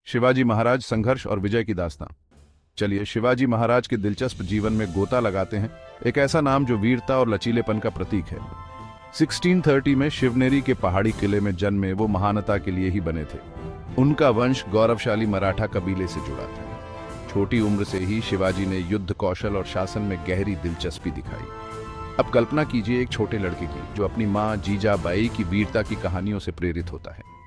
शिवाजी महाराज संघर्ष और विजय की दास्तां। चलिए शिवाजी महाराज के दिलचस्प जीवन में गोता लगाते हैं। एक ऐसा नाम जो वीरता और लचीलेपन का प्रतीक है। 1630 में शिवनेरी के पहाड़ी किले में जन्मे वो महानता के लिए ही बने थे। उनका वंश गौरवशाली मराठा कबीले से जुड़ा था। छोटी उम्र से ही शिवाजी ने युद्ध कौशल और शासन में गहरी दिलचस्पी दिखाई। अब कल्पना कीजिए एक छोटे लड़के की जो अपनी माँ जीजाबाई की वीरता की कहानियों से प्रेरित होता है।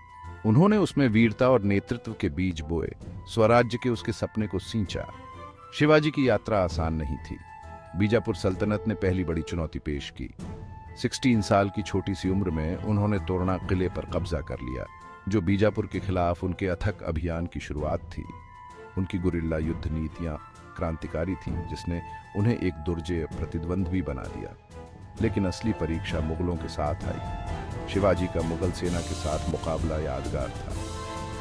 उन्होंने उसमें वीरता और नेतृत्व के बीज बोए, स्वराज्य के उसके सपने को सींचा। शिवाजी की यात्रा आसान नहीं थी। बीजापुर सल्तनत ने पहली बड़ी चुनौती पेश की। 16 साल की छोटी सी उम्र में उन्होंने तोरणा किले पर कब्जा कर लिया, जो बीजापुर के खिलाफ उनके अथक अभियान की शुरुआत थी। उनकी गुरिल्ला युद्ध नीतियां क्रांतिकारी थीं, जिसने उन्हें एक दुर्जय प्रतिद्वंद भी बना दिया। लेकिन असली परीक्षा मुगलों के साथ आई। शिवाजी का मुगल सेना के साथ मुकाबला यादगार था।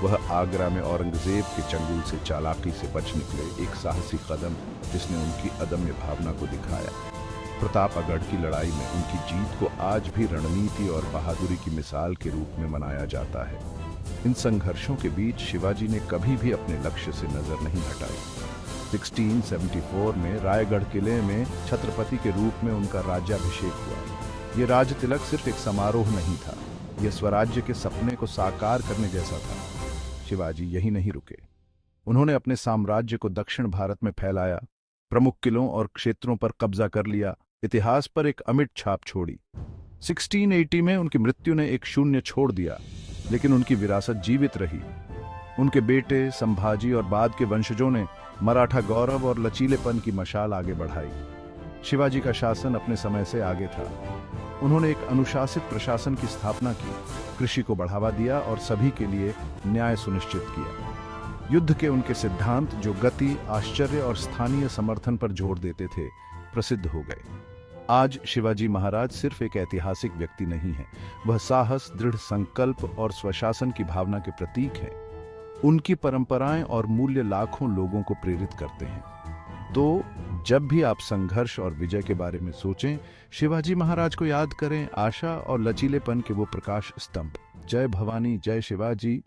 वह आगरा में औरंगजेब के चंगुल से चालाकी से बच निकले, एक साहसी कदम जिसने उनकी अदम्य भावना को दिखाया। प्रतापगढ़ की लड़ाई में उनकी जीत को आज भी रणनीति और बहादुरी की मिसाल के रूप में मनाया जाता है। इन संघर्षों के बीच शिवाजी ने कभी भी अपने लक्ष्य से नजर नहीं हटाई। 1674 में रायगढ़ किले में छत्रपति के रूप में उनका राज्याभिषेक हुआ। ये राज तिलक सिर्फ एक समारोह नहीं था, यह स्वराज्य के सपने को साकार करने जैसा था। शिवाजी यही नहीं रुके। उन्होंने अपने साम्राज्य को दक्षिण भारत में फैलाया, प्रमुख किलों और क्षेत्रों पर कब्जा कर लिया, इतिहास पर एक अमिट छाप छोड़ी। 1680 में उनकी मृत्यु ने एक शून्य छोड़ दिया, लेकिन उनकी विरासत जीवित रही। उनके बेटे संभाजी और बाद के वंशजों ने मराठा गौरव और लचीलेपन की मशाल आगे बढ़ाई। शिवाजी का शासन अपने समय से आगे था। उन्होंने एक अनुशासित प्रशासन की स्थापना की, कृषि को बढ़ावा दिया और सभी के लिए न्याय सुनिश्चित किया। युद्ध के उनके सिद्धांत, जो गति, आश्चर्य और स्थानीय समर्थन पर जोर देते थे, प्रसिद्ध हो गए। आज शिवाजी महाराज सिर्फ एक ऐतिहासिक व्यक्ति नहीं है, वह साहस, दृढ़ संकल्प और स्वशासन की भावना के प्रतीक है। उनकी परंपराएं और मूल्य लाखों लोगों को प्रेरित करते हैं। तो जब भी आप संघर्ष और विजय के बारे में सोचें, शिवाजी महाराज को याद करें, आशा और लचीलेपन के वो प्रकाश स्तंभ। जय भवानी, जय शिवाजी।